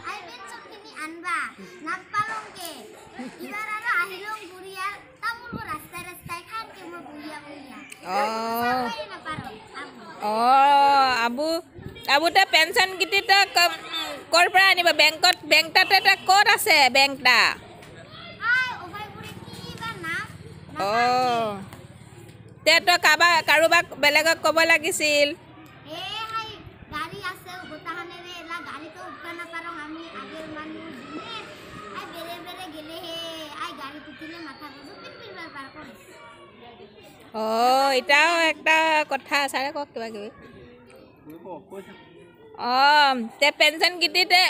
আই pension কিনি আনবা নাপালংকে ইবাৰ আৰু আহিলং বুঢ়িয়াৰ তামোল ৰাস্তাই ৰাস্তাই খানকে মই বুঢ়িয়া আবু আবুতে পেনশন গিটিটা কৰ পৰা আনিব বেংকতে ক'ত আছে বেংকটা তে তো কাৰোবাক বেলেগক ক'ব লাগিছিল এটাও একটা কথা ছাৰে কওক কিবা কিবি তে পেনশন গিটিতে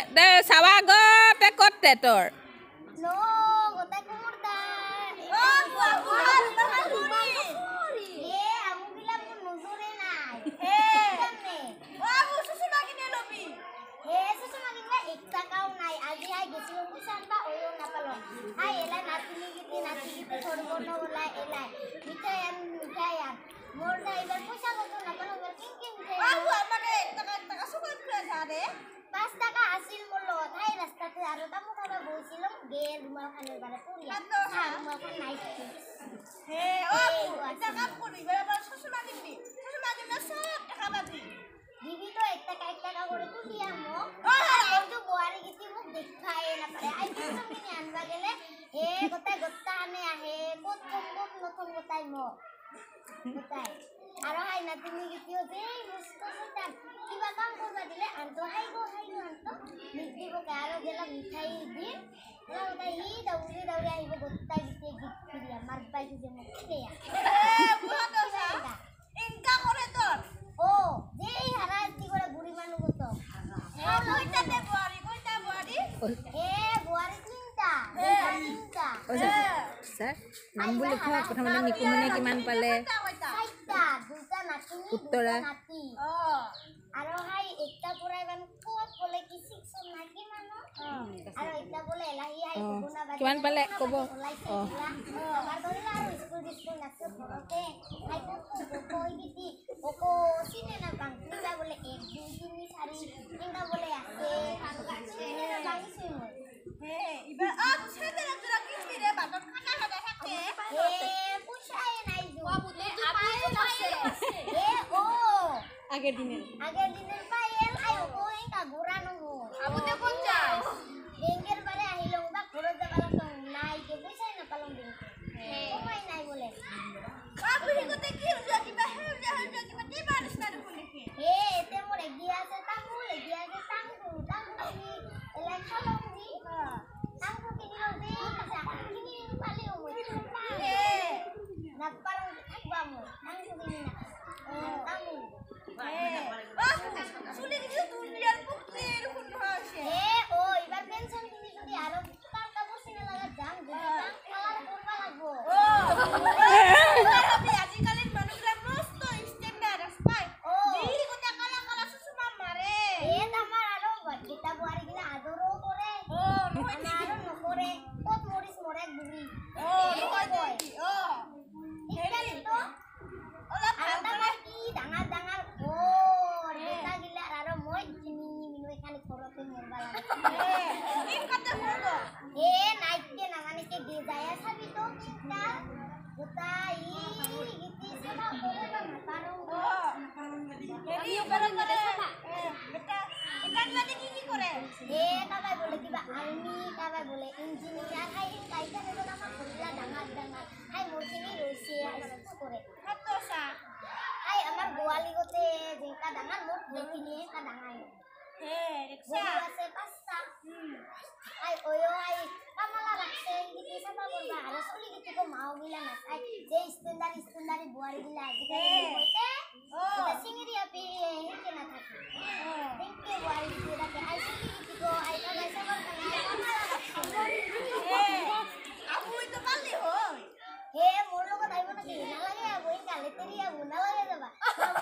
চাৱা আগতে ক'তে তোৰ আৰু হাই নাতিনি গিটিও যে মস্ত শয়তান কিবা কাম কৰবা দিলে আনতো হাইগো আনতো নিদিবকে আৰু গেলা মিঠাই দি ওলাই ই দৌৰি আহিব গোটাই গিটি গিটিয়া মাৰ পাইছে যে মোক কেয়া বুহাটো সা ইনকা কৰে তোৰ যেই হাৰাতি কৰে বুঢ়ী মানুহ গত কইতাতে বুৱাৰী বুৱাৰী তিনটা স্যাৰ নাম বুলি কোৱা প্ৰথমতে নিকুমনে কিমান পালে উত্তৰা আৰু হাই একটা পুৰাইবান কোত বলে কি শিক্ষণ না কি মানো আৰু এটা বলে এলাহি হাই গুণা বাকি কিমান পালে কব আমাৰ ধৰিলা আৰু স্কুল নাছে পৰতে হাই কই দিতি ওকো চিনে না কাম কিবা বলে 1 2 3 4 কিবা বলে আছে লাগিছে মই ইবাৰ ছেদে জৰা কি ৰে বাটত খানা থাকে পুছাই নাই যোৱা বুতে আগের দিনের পাইল আইও কই কা ঘোরানো আবুতে কোন যায় বেঙ্গের বারে আইলো বা ঘরে যাবা নাই কে পয়সা না পালন দিন কমাই নাই বলে আবুরি কতে কি হইছে কিবা হেলজা কিবা দি বারিস না বলে কি এতে মোর এগিয়া আছে তাঙ্গু এলা খালং দি তাঙ্গু কিনি লও দে কিনি পালিও মই না পালন থাকবা মো তাঙ্গু কিনি না তাঙ্গু শুনে কিছু দুনিয়ার পুত্রে এরকম হচ্ছে এবার পেনশন কিনি যদি আরো কামটা বসিনা লাগা জাম কালার করবা লাগবো আপনি আজকালের মানুষরা মস্ত স্ট্যান্ডার্ড পায় এই কথা কালা সুষমা মারে আমার আরো গিতা বুয়ারি গিলা আদরও করে আরো নকরে কত মরিস মরে বুড়ি এখানে তো ওলা ভালো কি ডাঙার বেটা গিলা আরো মই চিনি মিনু এখানে করতে মরবা লাগে এই কথা বলবো নাইকে নামানিকে গে যায় সবই তো কিটা গোটাই গিতি সেবা করে না পারো এরি উপরে করে বেটা লাগে কি করে কাবাই বলে কিবা আর্মি কাবাই বলে ইঞ্জিনিয়ার হাই কাইটা হলো না কইলা ডাঙার হাই মোরকিনি রইছে করে কতসা হাই আমার গোয়ালি গতে যেটা ডাঙার মোট দেখিনি কা ডাঙাই রিকশা আছে পাঁচটা হাই ওয়ো হাই কামালা রাখছে গিতি সাবা করবা আর চলি গিতি কো মাও গিলা না হাই যে স্ট্যান্ডারি বুয়ারি গিলা আজিকালি কইতে এটা সিঙ্গিরি আপি হেকে না থাকে দেখকে বুয়ারি গিলা কে হাই চলি গিতি কো হাই কাগাই সাবা কামালা রাখছে আপুই তো পারলি হই মোর লগত আইব নাকি নালাগে আবই কালে তেরি আবু নালাগে যাবা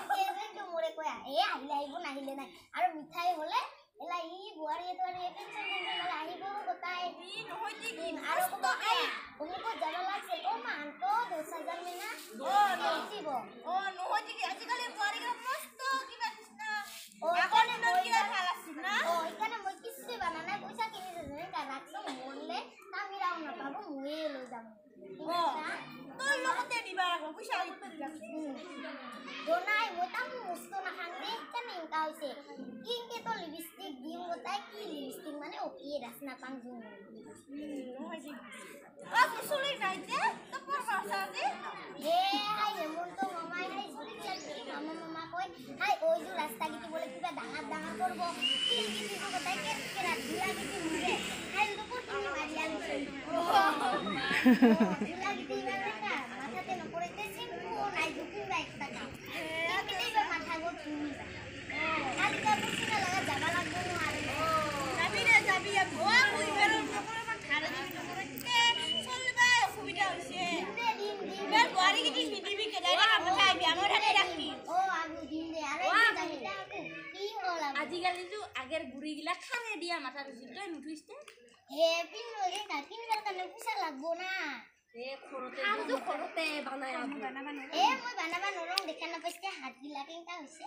কে যে মোরে কয়া আহিলে আইব নাহিলে নাই আর মিঠাই হলে এলা ই বুয়ারি তোরে টেনশন মানে আইব গোটাই ই নহইতি কি আর কো আই উনিকো জানা লাগছে ও মান তো 2000 মে না দিব নহইতি কি আজিকালি বুয়ারি গা মস্ত কিবা কৃষ্ণ এখন মই কিরা খালাছি না এখানে মই কিছি বানানা ই ৰাসনা পাংজু চুলি নাই যে হাই হেমন্ত মামাই হাই মামা মামা কয় হাই ওই যে রাস্তা গিটি বলে কিবা ডাঙৰ ডাঙৰ করব কি কি কথাই কে রাধুলা গিটি মুরে হাই লোকর তুমি মারিয়া লছে দুলা গিটি মানে না মাথাতে ন পড়েতে সিম্পু নাই দুকিন বাইক টাকা এই মাথা গো তুমি আজকে বুঝিনা লাগা যাবা লাগবো আর যাবি ভোয়া কই বেরো নকরে মান ঠাড়া দিবি নকরে কে চলবা অসুবিধা হইছে বের বাড়ি গিটি বিদিবি কে দাইরা আমরা আইবি আমার হাতে রাখবি ও আমি দিন দে আরে জানিটা কি হলা আজিকালি তো আগের বুড়ি গিলা খানে দিয়া মাথা দিছিল তুই নুঠিসতে হে পিন লগে না কিনবার কানে পয়সা লাগবো না খরতে বানায় মই বানাবা নৰং দেখা নাপাইছে হাত গিলা কেনকা হৈছে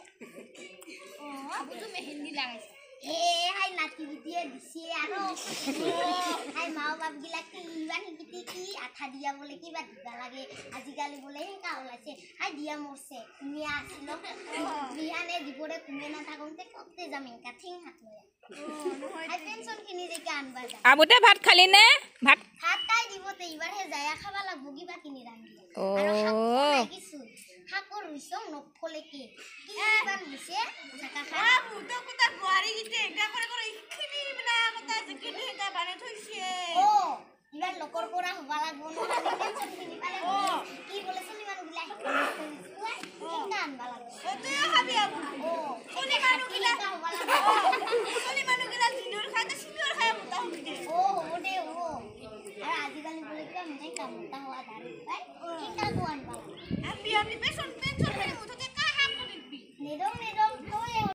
আবুতো মেহেন্দি লাগাইছে হাই নাতি দিয়ে দিছে আৰু হাই মাও বাপ গিলা কি ইমান কি আঠা দিয়া বলে কিবা দিবা লাগে আজিকালি বলে হেনকা ওলাইছে হাই দিয়া মৰছে কুমিয়া আছিল বিহানে দিবৰে কুমিয়া নাথাকোঁতে কতে যাম এনকা ঠিং হাত লৈ হাই পেনশন কিনি দেখে আনবা যা আবুতে ভাত খালি নে ভাত হাত তাই দিবতে ইবাৰহে যায়া খাবা লাগব কিবা কিনি ৰান্ধি ও কিছু শাকৰ ৰুইছং নফলে কি ইমান হৈছে জাকা খা মুটো কথা বাড়ি গিটি এটা করে করে ইখিনি বিনা কথা আছে কিনি এটা বানাই থইছে ও ইমান লোকৰ পৰা হবা লাগব নহলে টেনচন কিনি পালে কি বলেছ ইমান গিলা কিনা আনবা লাগব তুই খাবি আবু ও চলি মানুহ গিলা হবা লাগব চলি মানুহ গিলা জিনুর খাইতে সিনুর খাই মুতা হইতে ও হ'ব দে ও আৰু আজিকালি বলে কিবা মনে কামতা হোৱা দাঁড়ি পাই কিনা তো আনবা লাগব আমি পেছন